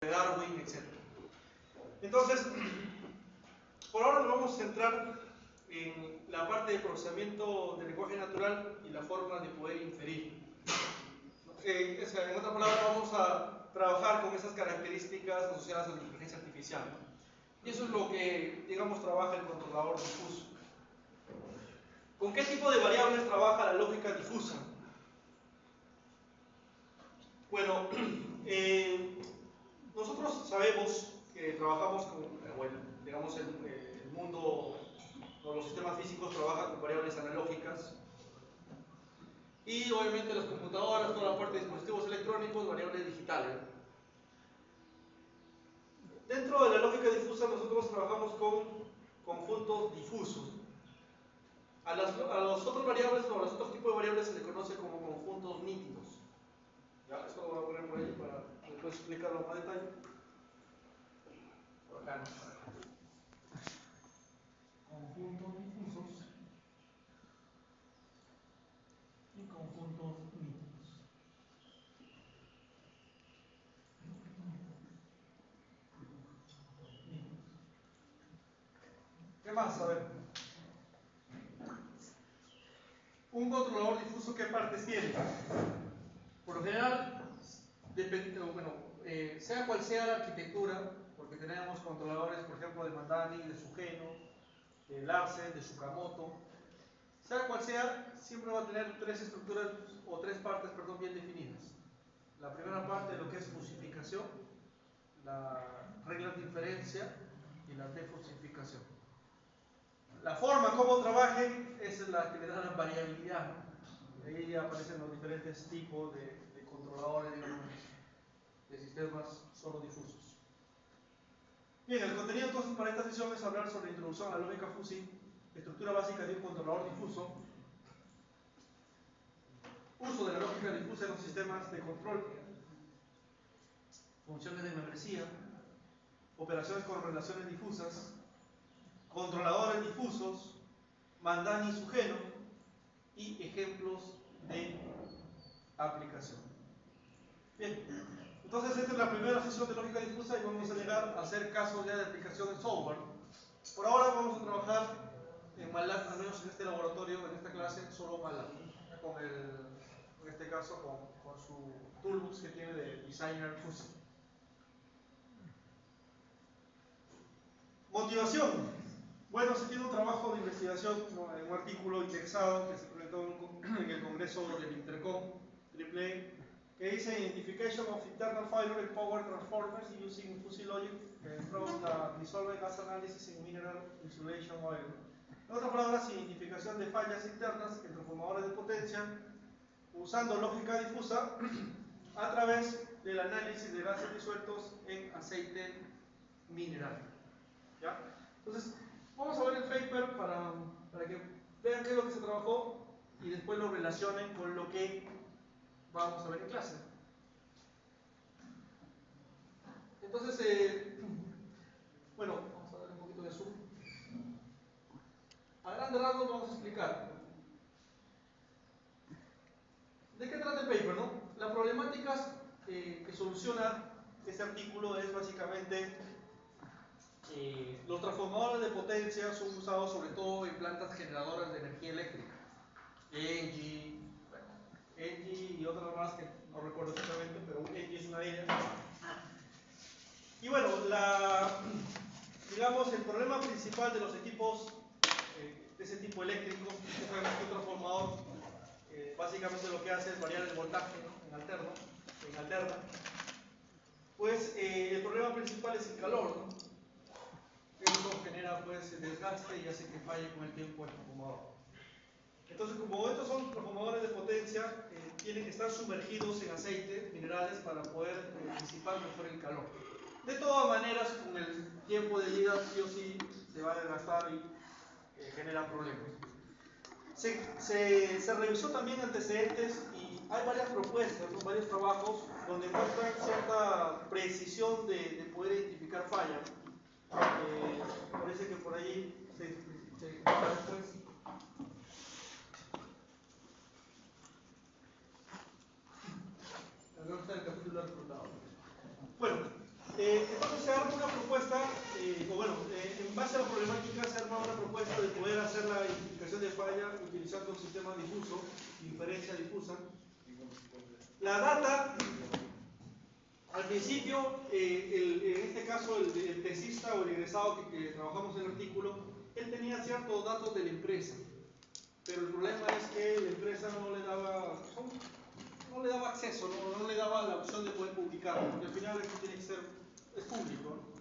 Darwin, etc. Entonces, por ahora nos vamos a centrar en la parte de procesamiento del lenguaje natural y la forma de poder inferir. En otras palabras, vamos a trabajar con esas características asociadas a la inteligencia artificial. Y eso es lo que, digamos, trabaja el controlador difuso. ¿Con qué tipo de variables trabaja la lógica difusa? Bueno, nosotros sabemos que trabajamos con, digamos, el mundo, los sistemas físicos trabajan con variables analógicas y obviamente las computadoras, toda la parte de dispositivos electrónicos, variables digitales. Dentro de la lógica difusa nosotros trabajamos con conjuntos difusos. A las otras variables o a los otros tipos de variables se les conoce como conjuntos nítidos. Ya, esto lo voy a poner por ahí para después explicarlo más detalle. Por acá no. Conjuntos difusos y conjuntos nítidos. ¿Qué más? A ver. Un controlador difuso, ¿qué partes tiene? Por lo general, sea cual sea la arquitectura, porque tenemos controladores, por ejemplo, de Mandani, de Sugeno, de Larsen, de Tsukamoto, sea cual sea, siempre va a tener tres estructuras o tres partes, perdón, bien definidas. La primera parte, lo que es fusificación, la regla de inferencia y la defusificación. La forma como trabajen es la que le da la variabilidad, ¿no? Ahí aparecen los diferentes tipos de controladores, digamos, de sistemas solo difusos. Bien, el contenido entonces para esta sesión es hablar sobre la introducción a la lógica FUSI, estructura básica de un controlador difuso, uso de la lógica difusa en los sistemas de control, funciones de membresía, operaciones con relaciones difusas, controladores difusos, Mandani y Sugeno, y ejemplos de aplicación. Bien, entonces esta es la primera sesión de lógica difusa y vamos a llegar a hacer casos ya de aplicación en software. Por ahora vamos a trabajar en MATLAB, al menos en este laboratorio, en esta clase, solo MATLAB, en este caso con su toolbox que tiene de Designer FUSI. Motivación. Bueno, se tiene un trabajo de investigación, ¿no? En un artículo indexado que se presentó en el Congreso del Intercom AAA, que dice Identification of Internal Failure in Power Transformers using Fuzzy Logic from the Dissolved Gas Analysis in Mineral Insulation Oil. En otras palabras, identificación de fallas internas en transformadores de potencia usando lógica difusa a través del análisis de gases disueltos en aceite mineral. ¿Ya? Entonces, vamos a ver el paper para que vean qué es lo que se trabajó y después lo relacionen con lo que vamos a ver en clase. Entonces, bueno, vamos a dar un poquito de zoom. A grandes rasgos vamos a explicar. ¿De qué trata el paper, no? Las problemáticas que soluciona este artículo es básicamente los transformadores de potencia son usados sobre todo en plantas generadoras de energía eléctrica. Engie y otras más que no recuerdo exactamente, pero Engie es una de ellas. Y bueno, digamos, el problema principal de los equipos de ese tipo eléctrico, que sabemos que un transformador básicamente lo que hace es variar el voltaje, ¿no? en alterna. Pues el problema principal es el calor, ¿no? Eso genera pues desgaste y hace que falle con el tiempo el transformador. Entonces, como estos son transformadores de potencia, tienen que estar sumergidos en aceite, minerales, para poder disipar mejor el calor. De todas maneras, con el tiempo de vida, sí o sí, se va a desgastar y genera problemas. Se revisó también antecedentes y hay varias propuestas, ¿no? Varios trabajos donde muestran cierta precisión de poder identificar fallas. Parece que por ahí se después. Acá está el capítulo del flotador. Bueno, propuesta, en base a la problemática se arma una propuesta de poder hacer la identificación de falla utilizando un sistema difuso, inferencia difusa. La data, al principio, en este caso el tesista o el egresado que trabajamos en el artículo, él tenía ciertos datos de la empresa, pero el problema es que la empresa no le daba acceso, no le daba la opción de poder publicarlo, porque al final esto tiene que ser, es público, ¿no?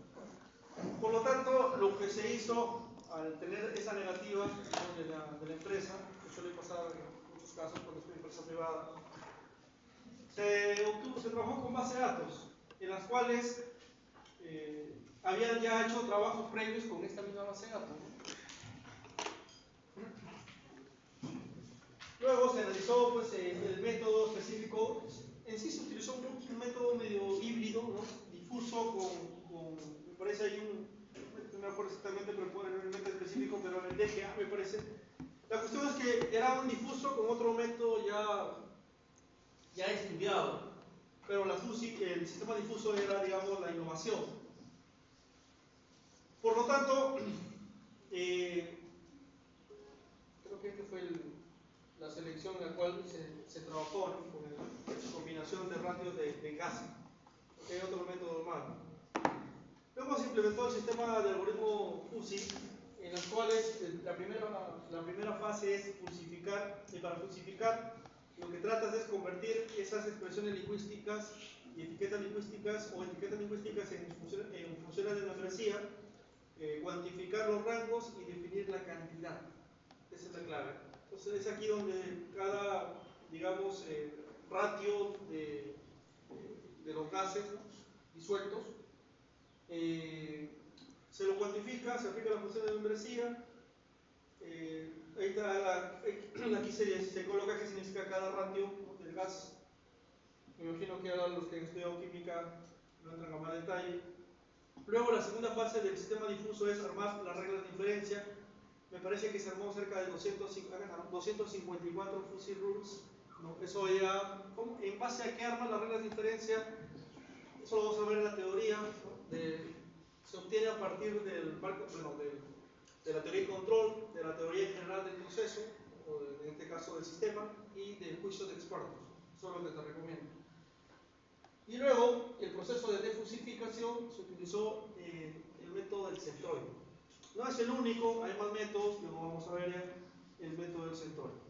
Por lo tanto, lo que se hizo al tener esa negativa, ¿no?, de la empresa, que suele pasar en muchos casos cuando es una empresa privada, se trabajó con base de datos, en las cuales habían ya hecho trabajos previos con esta misma base de datos, ¿no? Luego se analizó pues, el método específico. En sí se utilizó un método medio híbrido, ¿no?, difuso me parece hay no me acuerdo exactamente, pero puede haber un método específico, pero el DGA me parece. La cuestión es que era un difuso con otro método ya estudiado, pero el sistema difuso era, digamos, la innovación. Por lo tanto, creo que esta fue la selección en la cual se trabajó, ¿no?, con la combinación de ratios de gases, que hay otro método más. Luego se implementó el sistema de algoritmo FUSI, en los cuales la primera fase es pulsificar, y para pulsificar lo que tratas es convertir esas expresiones lingüísticas y etiquetas lingüísticas o etiquetas lingüísticas en funciones de membresía, cuantificar los rangos y definir la cantidad. Esa es la clave. Entonces es aquí donde cada, digamos, ratio de los gases, ¿no?, disueltos, se lo cuantifica, se aplica la función de membresía. Ahí está aquí se coloca qué significa cada ratio, ¿no?, del gas. Me imagino que ahora los que han estudiado química no entran a más detalle. Luego la segunda fase del sistema difuso es armar las reglas de inferencia. Me parece que se armó cerca de 254 fuzzy rules, ¿no? Eso ya, en base a qué arman las reglas de inferencia, eso lo vamos a ver en la teoría, ¿no? Se obtiene a partir de la teoría de control, de la teoría general del proceso, o en este caso del sistema, y del juicio de expertos. Eso es lo que te recomiendo. Y luego, el proceso de defusificación se utilizó el método del centroide. No es el único, hay más métodos, luego vamos a ver ya el método del centroide.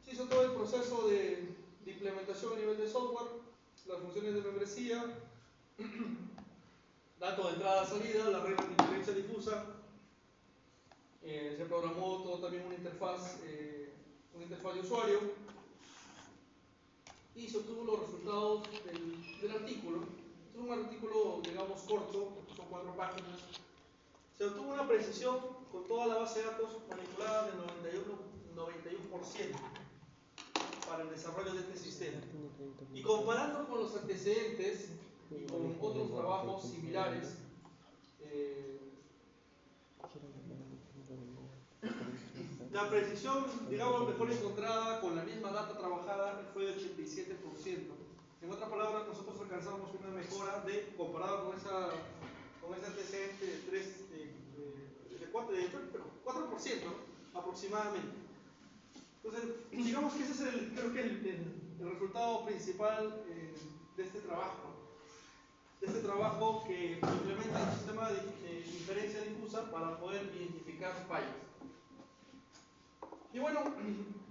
Se hizo todo el proceso de implementación a nivel de software, las funciones de membresía, datos de entrada-salida, las reglas de inferencia difusa, se programó todo también una interfaz de usuario, y se obtuvo los resultados del artículo. Es un artículo, digamos, corto, son 4 páginas. Se obtuvo una precisión con toda la base de datos manipulada del 91% para el desarrollo de este sistema. Y comparando con los antecedentes y con otros trabajos similares, la precisión, digamos, mejor encontrada con la misma data trabajada fue de 87%. En otras palabras, nosotros alcanzamos una mejora comparado con ese antecedente de 4%, ¿no?, aproximadamente. Entonces, digamos que ese es creo que el resultado principal de este trabajo, ¿no?, de este trabajo que implementa el sistema de inferencia difusa para poder identificar fallas. Y bueno,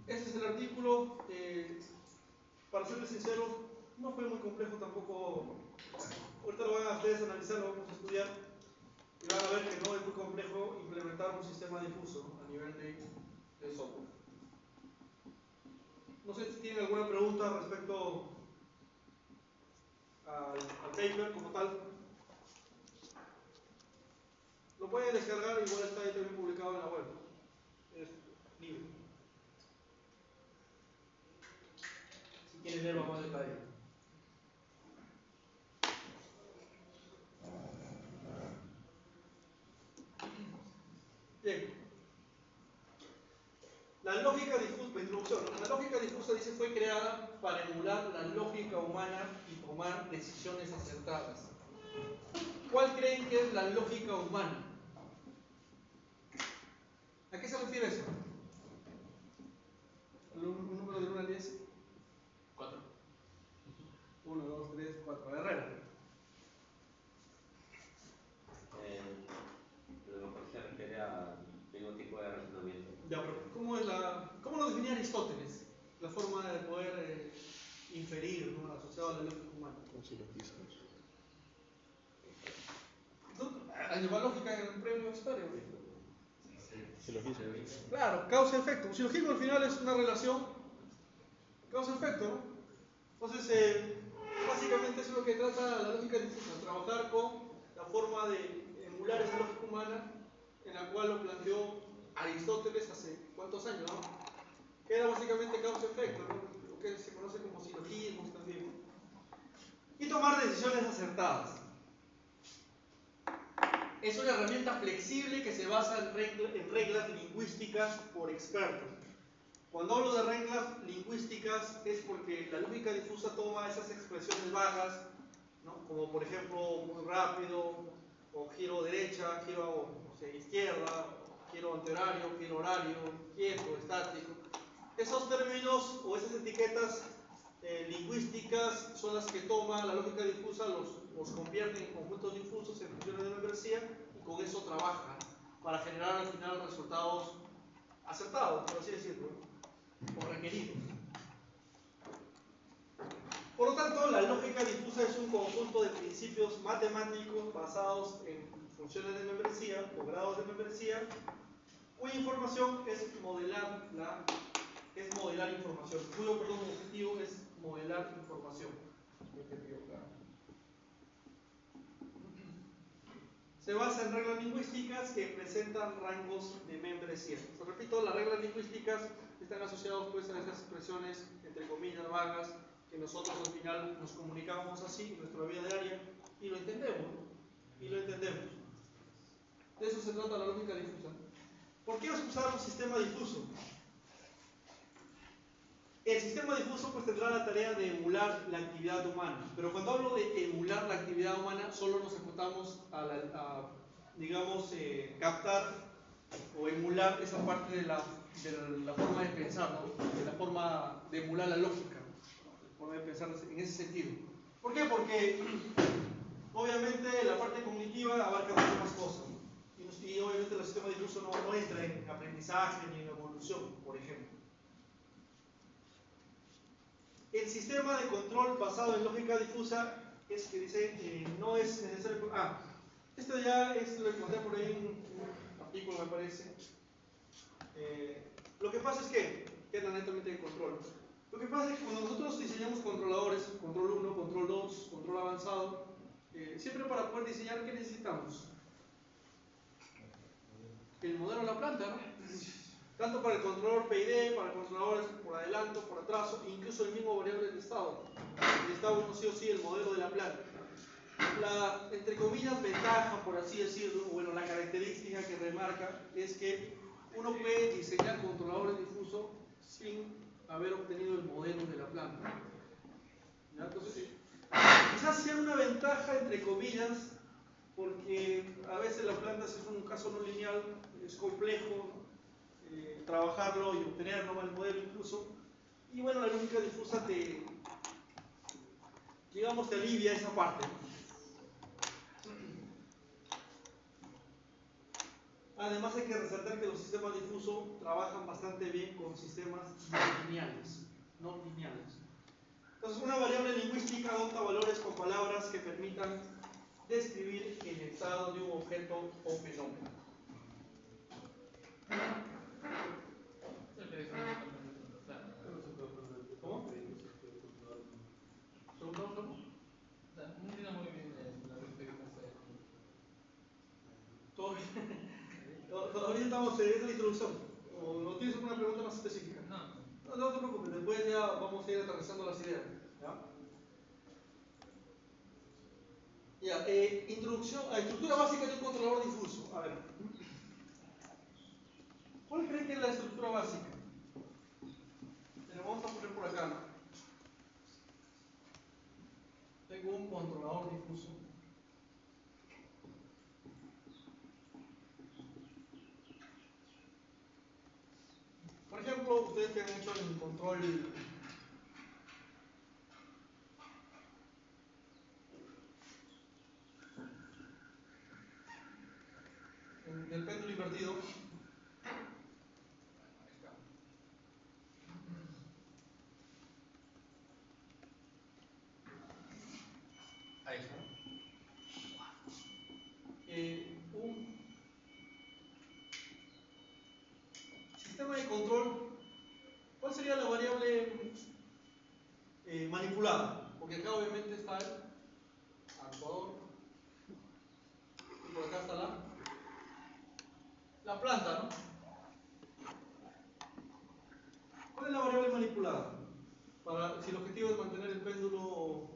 ese es el artículo. Para serles sinceros, no fue muy complejo tampoco. Ahorita lo van a ustedes analizar, lo vamos a estudiar y van a ver que no es muy complejo implementar un sistema difuso, ¿no?, a nivel de software. No sé si tienen alguna pregunta respecto al paper como tal. Lo pueden descargar, igual está ahí también publicado en la web. Es libre. Si quieren verlo más detalle. Bien. La lógica difusa, introducción. La lógica difusa, dice, fue creada para emular la lógica humana y tomar decisiones acertadas. ¿Cuál creen que es la lógica humana? ¿A qué se refiere eso? ¿Un número de 1 al 10? 4. 1, 2, 3, 4. Herrera. A lo mejor se refiere al mismo tipo de razonamiento. Ya, pero ¿cómo lo definía Aristóteles? La forma de poder inferir, ¿no?, asociado a la lógica humana. Con silogismos. ¿Lleva lógica en el premio historia? Silogismos. Claro, causa-efecto. Un silogismo al final es una relación causa-efecto, ¿no? Entonces, básicamente eso es lo que trata la lógica difusa, trabajar con la forma de emular esa lógica humana en la cual lo planteó Aristóteles hace ¿cuántos años, no? Que era básicamente causa-efecto, ¿no?, lo que se conoce como silogismos también, ¿no? Y tomar decisiones acertadas. Es una herramienta flexible que se basa en reglas lingüísticas por expertos. Cuando hablo de reglas lingüísticas es porque la lógica difusa toma esas expresiones vagas, ¿no?, como por ejemplo muy rápido, o giro derecha, giro, no sé, izquierda, giro antihorario, giro horario, quieto, estático. Esos términos o esas etiquetas lingüísticas son las que toma la lógica difusa, los convierte en conjuntos difusos, en funciones de membresía, y con eso trabaja para generar al final resultados acertados, por así decirlo, o requeridos. Por lo tanto, la lógica difusa es un conjunto de principios matemáticos basados en funciones de membresía o grados de membresía, cuya información es modelar información, cuyo objetivo es modelar información. Se basa en reglas lingüísticas que presentan rangos de membresía. Os repito, las reglas lingüísticas están asociadas pues a esas expresiones entre comillas vagas que nosotros al final nos comunicamos así en nuestra vida diaria y lo entendemos, ¿no? Y lo entendemos. De eso se trata la lógica difusa. ¿Por qué usar un sistema difuso? El sistema difuso pues tendrá la tarea de emular la actividad humana, pero cuando hablo de emular la actividad humana solo nos acotamos a digamos, captar o emular esa parte de la forma de pensar, ¿no?, de la forma de emular la lógica, ¿no?, la forma de pensar en ese sentido. ¿Por qué? Porque obviamente la parte cognitiva abarca muchas más cosas, ¿no? Y obviamente el sistema difuso no entra en aprendizaje ni en evolución, por ejemplo. El sistema de control basado en lógica difusa es que dice no es necesario. Esto ya es lo que encontré por ahí en un artículo, me parece. Lo que pasa es que es netamente de control. Lo que pasa es que cuando nosotros diseñamos controladores, control 1, control 2, control avanzado, siempre para poder diseñar, ¿qué necesitamos? El modelo de la planta, ¿no? Tanto para el controlador PID, para controladores por adelanto, por atraso, incluso el mismo variable de estado. Necesita uno sí o sí el modelo de la planta. La, entre comillas, ventaja, por así decirlo, bueno, la característica que remarca es que uno puede diseñar controladores difusos sin haber obtenido el modelo de la planta. ¿Ya? Entonces, quizás sea una ventaja, entre comillas, porque a veces la planta, si es un caso no lineal, es complejo trabajarlo y obtenerlo, el modelo incluso. Y bueno, la lógica difusa digamos, te alivia esa parte, ¿no? Además hay que resaltar que los sistemas difusos trabajan bastante bien con sistemas no lineales. Entonces, una variable lingüística adopta valores con palabras que permitan describir el estado de un objeto o fenómeno. ¿Cómo? No entiendo muy bien la respuesta. Todavía estamos en esa introducción. ¿O no tienes alguna pregunta más específica? No te preocupes, después ya vamos a ir aterrizando las ideas. Introducción a estructura básica de un controlador difuso. A ver. ¿Cuál creen que es la estructura básica? Pero vamos a poner por acá, ¿no? Tengo un controlador difuso. Por ejemplo, ustedes que han hecho el control del péndulo invertido, ahí está. Un sistema de control, ¿cuál sería la variable manipulada? Porque acá obviamente está el actuador y por acá está la planta, ¿no? ¿Cuál es la variable manipulada? Si el objetivo es mantener el péndulo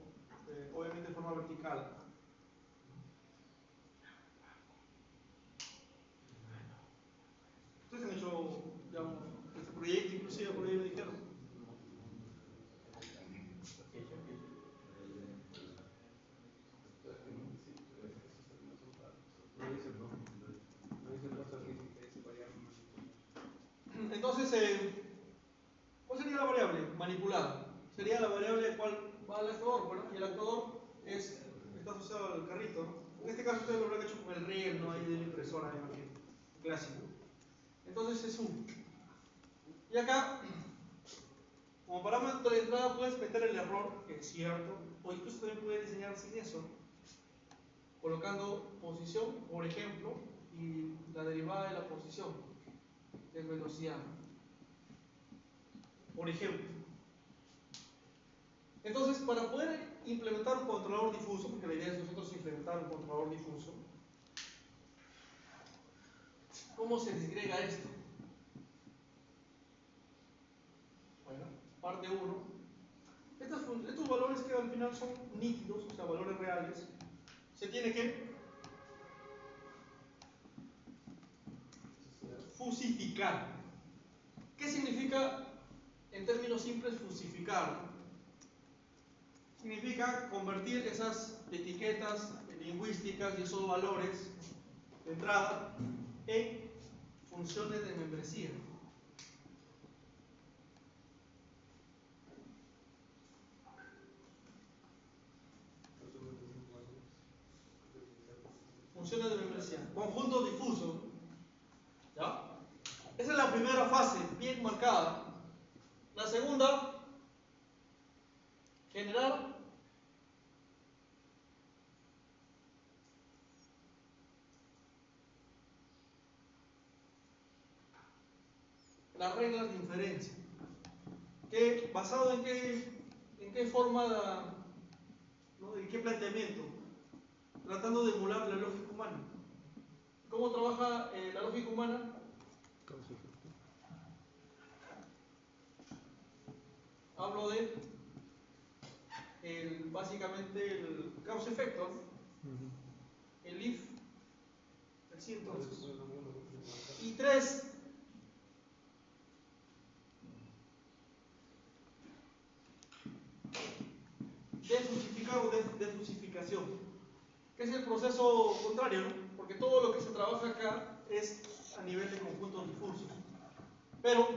obviamente de forma vertical. Ustedes han hecho ya este proyecto, inclusive por ahí me dijeron. Entonces, ¿cuál sería la variable manipulada? Sería la variable cual va al actuador, bueno, y el actuador está asociado al carrito, ¿no? En este caso ustedes lo habrán hecho con el riel, ¿no? Ahí de la impresora, me imagino, clásico. Entonces es 1. Y acá, como parámetro de entrada puedes meter el error, que es cierto, o incluso también puedes diseñar sin eso, ¿no? Colocando posición, por ejemplo, y la derivada de la posición, que es velocidad, por ejemplo. Entonces, para poder implementar un controlador difuso, porque la idea es nosotros implementar un controlador difuso, ¿cómo se disgrega esto? Bueno, parte 1. Estos valores que al final son nítidos, o sea, valores reales, se tiene que fusificar. ¿Qué significa, en términos simples, fusificar? Significa convertir esas etiquetas lingüísticas y esos valores de entrada en funciones de membresía. Funciones de membresía. Conjunto difuso. ¿Ya? Esa es la primera fase, bien marcada. La segunda, generar las reglas de inferencia. Que, ¿basado en qué forma, ¿no? ¿En qué planteamiento? Tratando de emular la lógica humana. ¿Cómo trabaja la lógica humana? Hablo de básicamente el causa-efecto, el if, el si entonces. Y 3, defusificar o defusificación, que es el proceso contrario, ¿no? Porque todo lo que se trabaja acá es a nivel de conjuntos difusos. Pero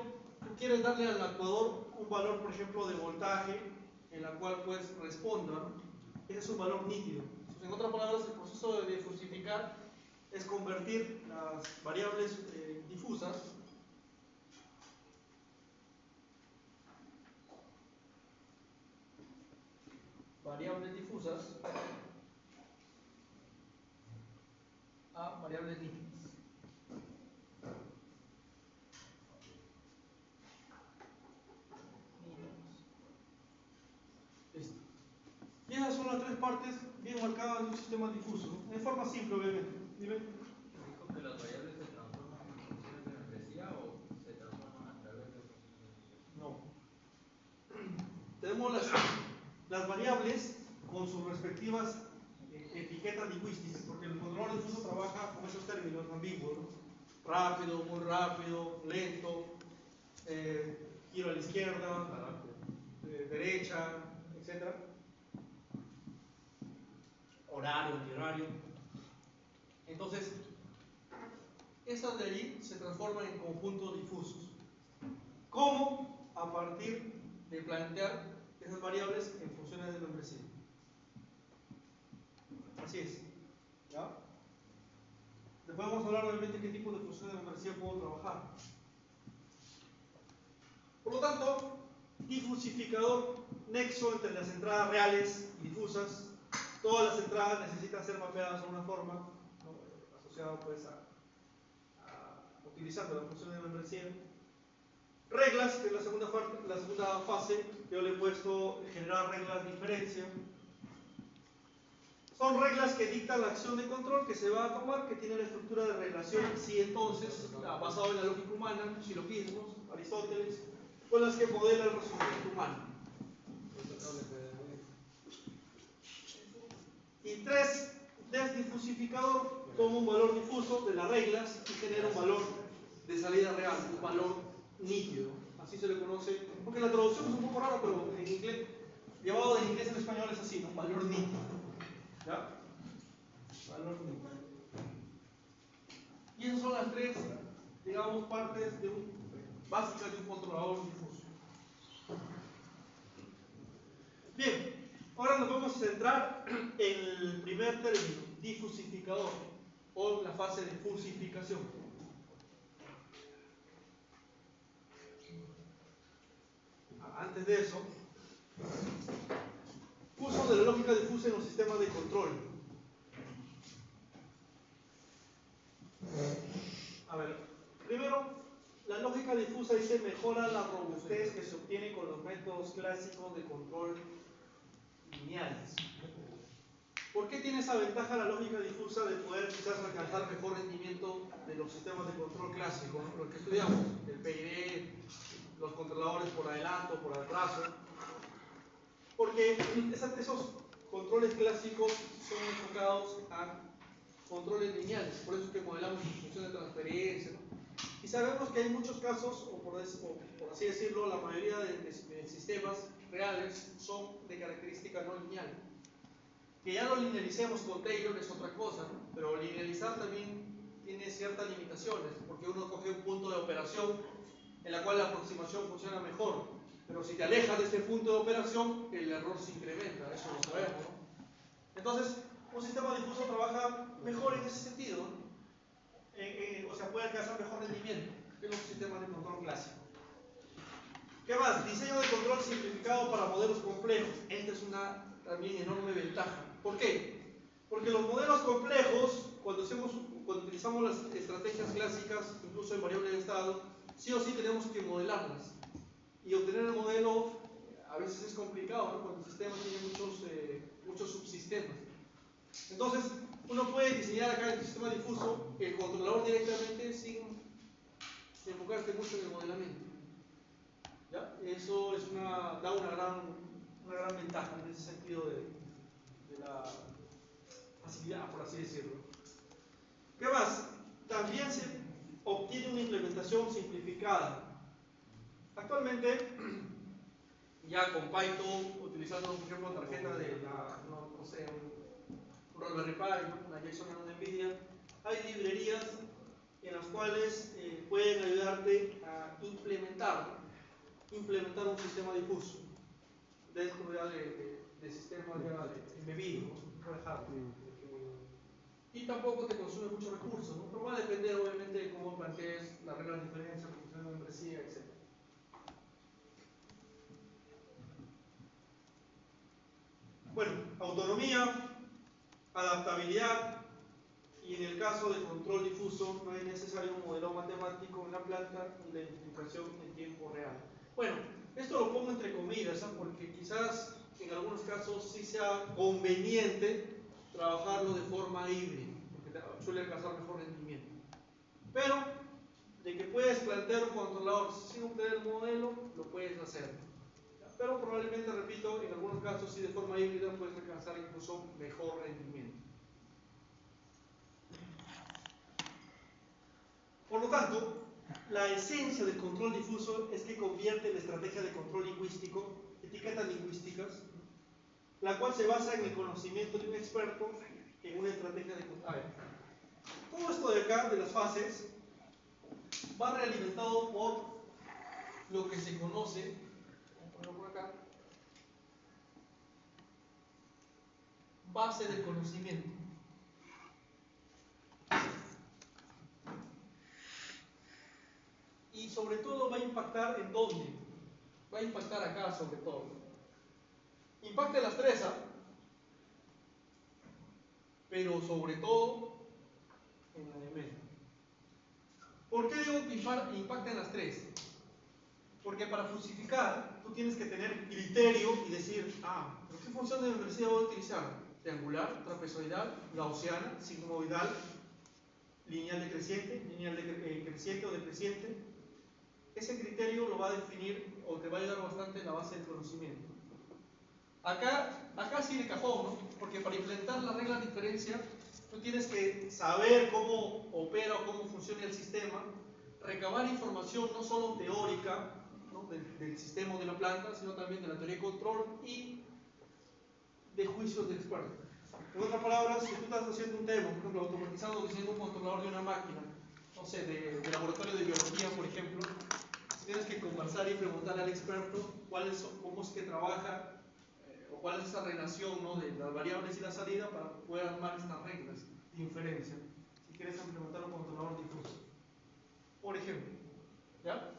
tú quieres darle al actuador un valor, por ejemplo, de voltaje, en la cual pues responda, ¿no? Ese es un valor nítido. Entonces, en otras palabras, el proceso de defusificar es convertir las variables difusas a variables nítidas. Listo. Y esas son las 3 partes bien marcadas de un sistema difuso, ¿no? En forma simple, obviamente. Dime. ¿Dijo que las variables se transforman en funciones de membresía o se transforman a través de funciones de membresía? No. Tenemos las variables con sus respectivas etiquetas lingüísticas, porque el controlador difuso trabaja con esos términos ambiguos, ¿no? Rápido, muy rápido, lento, giro a la izquierda, derecha, etc. Horario, antihorario. Entonces, esas de ahí se transforman en conjuntos difusos. ¿Cómo? A partir de plantear esas variables en funciones de membresía. Así es. ¿Ya? Después vamos a hablar obviamente qué tipo de funciones de membresía puedo trabajar. Por lo tanto, difusificador, nexo entre las entradas reales y difusas. Todas las entradas necesitan ser mapeadas de una forma, ¿no? Asociado pues utilizando la función de membresía. Reglas, que es la segunda fase, yo le he puesto generar reglas de inferencia. Son reglas que dictan la acción de control que se va a tomar, que tiene la estructura de relación sí entonces, basado en la lógica humana, silogismos, Aristóteles, con las que modela el razonamiento humano. Y 3, desdifusificador, toma un valor difuso de las reglas y genera un valor de salida real, un valor nítido. Así se le conoce, porque la traducción es un poco rara, pero en inglés, llevado del inglés al español es así, ¿no? Un valor nítido. ¿Ya? Valor nítido. Y esas son las 3, digamos, partes básicas de un controlador difuso. Bien, ahora nos vamos a centrar en el primer término, difusificador, o la fase de fusificación. Antes de eso, uso de la lógica difusa en los sistemas de control. A ver, primero, la lógica difusa dice mejora la robustez que se obtiene con los métodos clásicos de control lineales. ¿Por qué tiene esa ventaja la lógica difusa de poder quizás alcanzar mejor rendimiento de los sistemas de control clásicos, ¿no? Lo que estudiamos, el PID, los controladores por adelanto, por atraso? Porque esos controles clásicos son enfocados a controles lineales, por eso es que modelamos en función de transferencia, ¿no? Y sabemos que hay muchos casos, o por así decirlo, la mayoría de sistemas reales son de característica no lineal. Que ya lo linealicemos con Taylor es otra cosa, ¿no? Pero linealizar también tiene ciertas limitaciones, porque uno coge un punto de operación en la cual la aproximación funciona mejor, pero si te alejas de ese punto de operación, el error se incrementa, eso lo sabemos, ¿no? Entonces, un sistema difuso trabaja mejor en ese sentido, ¿no? O sea, puede alcanzar mejor rendimiento que los sistemas de control clásicos. ¿Qué más? Diseño de control simplificado para modelos complejos. Esta es una también enorme ventaja. ¿Por qué? Porque los modelos complejos, cuando utilizamos las estrategias clásicas, incluso en variable de estado, sí o sí tenemos que modelarlas. Y obtener el modelo a veces es complicado, ¿no? Cuando el sistema tiene muchos subsistemas. Entonces, uno puede diseñar acá en el sistema difuso el controlador directamente sin enfocarse mucho en el modelamiento. ¿Ya? Eso es da una gran ventaja en ese sentido de la facilidad, por así decirlo. ¿Qué más? También se obtiene una implementación simplificada. Actualmente, ya con Python, utilizando por ejemplo tarjeta de un Raspberry Pi, una JSON de NVIDIA, hay librerías en las cuales pueden ayudarte a implementar un sistema difuso dentro ya de sistemas ya embebidos, ¿no? De hardware. Y tampoco te consume muchos recursos, ¿no? Pero va a depender obviamente de cómo plantees las reglas de diferencia, función de membresía, etc. Bueno, autonomía, adaptabilidad, y en el caso de control difuso no es necesario un modelo matemático en la planta ni la identificación en tiempo real. Bueno, esto lo pongo entre comillas, ¿eh? Porque quizás en algunos casos sí sea conveniente trabajarlo de forma híbrida, porque suele alcanzar mejor rendimiento. Pero, de que puedes plantear un controlador sin obtener el modelo, lo puedes hacer. Pero probablemente, repito, en algunos casos sí de forma híbrida puedes alcanzar incluso mejor rendimiento. Por lo tanto, la esencia del control difuso es que convierte la estrategia de control lingüístico, etiquetas lingüísticas, la cual se basa en el conocimiento de un experto en una estrategia de control. Todo esto de acá, de las fases, va realimentado por lo que se conoce, vamos a ponerlo por acá, base del conocimiento. Y sobre todo va a impactar en dónde, va a impactar acá sobre todo. Impacta en las tres, ¿ah? Pero sobre todo en la de medio. ¿Por qué digo que impacta en las tres? Porque para fusificar tú tienes que tener criterio y decir, ¿pero qué función de membresía voy a utilizar? Triangular, trapezoidal, gaussiana, sigmoidal, lineal decreciente, lineal creciente o decreciente. Ese criterio lo va a definir o te va a ayudar bastante en la base del conocimiento. Acá sí de cajón, ¿no? Porque para implementar la regla de diferencia, tú tienes que saber cómo opera o cómo funciona el sistema, recabar información no solo teórica, ¿no? del sistema o de la planta, sino también de la teoría de control y de juicios de expertos. En otras palabras, si tú estás haciendo un tema, por ejemplo, automatizando o diseñando un controlador de una máquina, no sé, de laboratorio de biología, por ejemplo, tienes que conversar y preguntarle al experto cómo es que trabaja o cuál es esa relación, ¿no? de las variables y la salida para poder armar estas reglas de inferencia si quieres implementar un controlador difuso, por ejemplo. ¿Ya?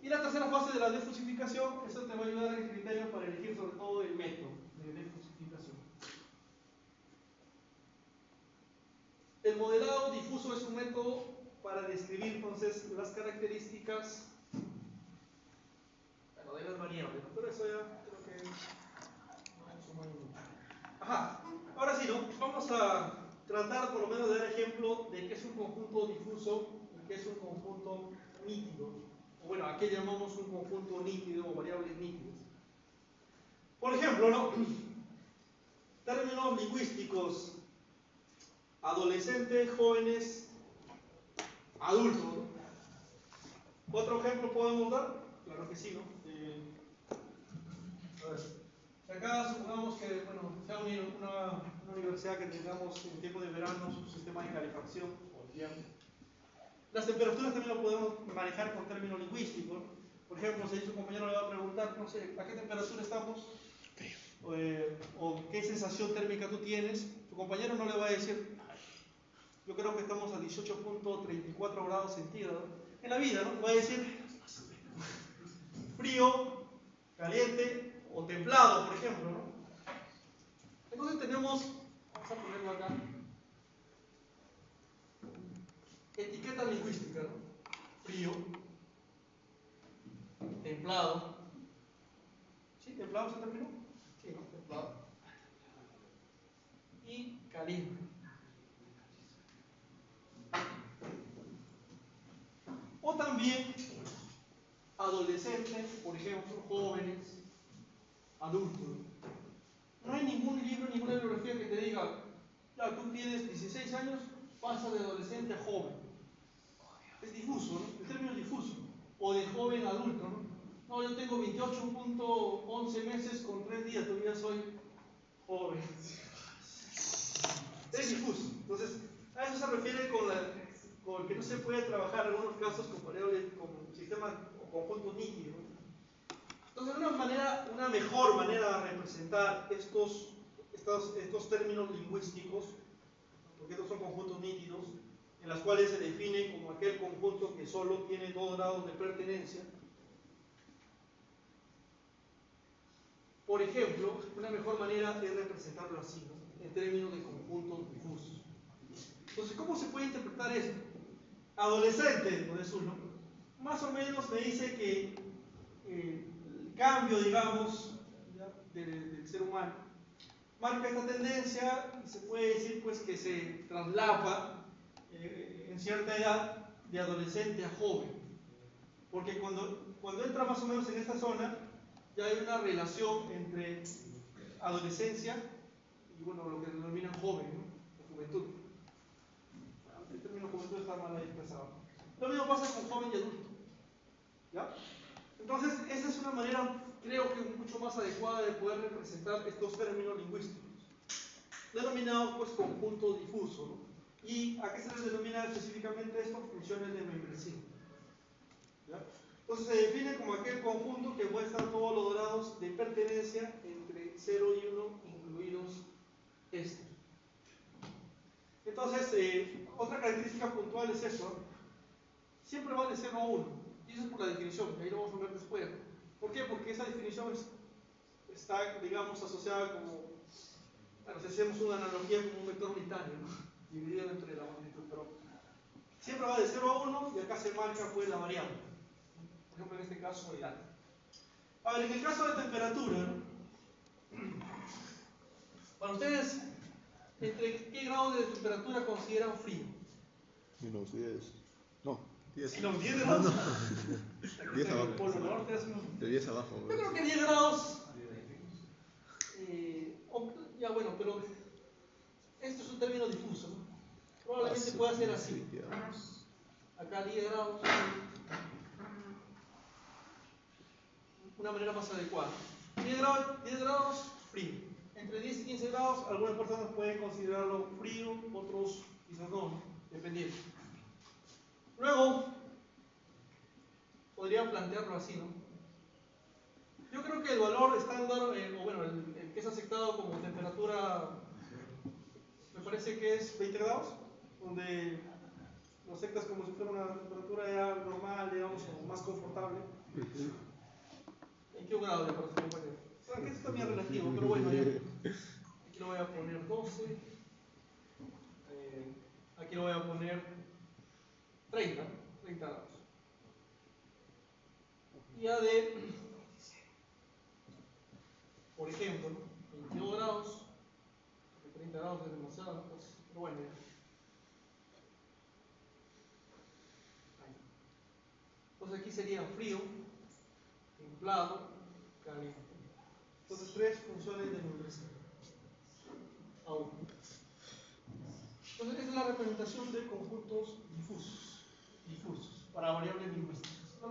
Y la tercera fase de la defusificación, eso te va a ayudar el criterio para elegir sobre todo el método de defusificación. El modelado difuso es un método para describir entonces las características de las variables, ¿no? Pero eso ya creo que no suma mucho. Ajá, ahora sí, ¿no? Vamos a tratar por lo menos de dar ejemplo de qué es un conjunto difuso y qué es un conjunto nítido. O bueno, ¿a qué llamamos un conjunto nítido o variables nítidas? Por ejemplo, ¿no? Términos lingüísticos: adolescentes, jóvenes, adultos, ¿no? ¿Otro ejemplo podemos dar? Claro que sí, ¿no? A ver, acá supongamos que, bueno, sea una universidad que tengamos en tiempo de verano su sistema de calefacción o invierno. Las temperaturas también lo podemos manejar con términos lingüísticos, ¿no? Por ejemplo, si su compañero le va a preguntar, no sé, ¿a qué temperatura estamos? O qué sensación térmica tú tienes, tu compañero no le va a decir, yo creo que estamos a 18.34 grados centígrados. En la vida, ¿no? Va a decir frío, caliente o templado, por ejemplo, ¿no? Entonces tenemos, vamos a ponerlo acá, etiqueta lingüística, ¿no? Frío, templado. ¿Sí? ¿Templado se terminó? Sí, ¿no? Templado. Y caliente. O también adolescentes, por ejemplo, jóvenes, adultos. No hay ningún libro, ninguna bibliografía que te diga, ya, tú tienes 16 años, pasa de adolescente a joven. Es difuso, ¿no? El término es difuso. O de joven a adulto, ¿no? No, yo tengo 28.11 meses con 3 días, todavía soy joven. Es difuso. Entonces, a eso se refiere con que no se puede trabajar en algunos casos con variables, con sistemas o conjuntos nítidos, ¿no? Entonces, una mejor manera de representar estos términos lingüísticos, porque estos son conjuntos nítidos, en los cuales se define como aquel conjunto que solo tiene 2 grados de pertenencia. Por ejemplo, una mejor manera es representarlo así, ¿no? En términos de conjuntos difusos. Entonces, ¿cómo se puede interpretar esto? Adolescente, no es uno, más o menos me dice que el cambio, digamos, del ser humano marca esta tendencia y se puede decir pues que se traslapa en cierta edad de adolescente a joven, porque cuando entra más o menos en esta zona ya hay una relación entre adolescencia y bueno, lo que denominan joven, ¿no? O juventud. El término juventud está mal ahí expresado. Lo mismo pasa con joven y adulto, ¿ya? Entonces, esa es una manera, creo que mucho más adecuada de poder representar estos términos lingüísticos, denominados pues conjunto difuso, ¿no? ¿Y a qué se les denomina específicamente esto? Funciones de membresía, ¿ya? Entonces se define como aquel conjunto que muestra todos los grados de pertenencia entre 0 y 1, incluidos este. Entonces, otra característica puntual es eso. Siempre va de 0 a 1. Y eso es por la definición, que ahí lo vamos a ver después. ¿Por qué? Porque esa definición está, digamos, asociada como, bueno, si hacemos una analogía como un vector unitario, ¿no? Dividido entre la magnitud, pero siempre va de 0 a 1 y acá se marca pues la variable. Por ejemplo, en este caso, el alfa. A ver, en el caso de temperatura, para ustedes, ¿entre qué grado de temperatura consideran frío? Menos 10. No, 10. Los 10 grados. 10 abajo. Por el norte es De 10 abajo. Yo creo que 10 grados. Ya bueno, pero esto es un término difuso, ¿no? Probablemente pueda ser así. Acá 10 grados. Una manera más adecuada. 10 grados frío. Entre 10 y 15 grados, algunas personas pueden considerarlo frío, otros quizás no, dependiendo. Luego, podría plantearlo así, ¿no? Yo creo que el valor estándar, o bueno, el que es aceptado como temperatura, me parece que es 20 grados, donde lo aceptas como si fuera una temperatura ya normal, digamos, o más confortable. 21 grados, ya para su compañero. Saben que esto es también relativo, pero bueno, ya. Aquí lo voy a poner 12. Aquí lo voy a poner 30 grados. Ya de, por ejemplo, 22 grados, porque 30 grados es demasiado, pues, pero bueno, ya. Ahí. Entonces aquí sería frío, templado, caliente. Entonces, 3 funciones de membresía. Aún. Entonces, esa es la representación de conjuntos difusos para variables lingüísticas.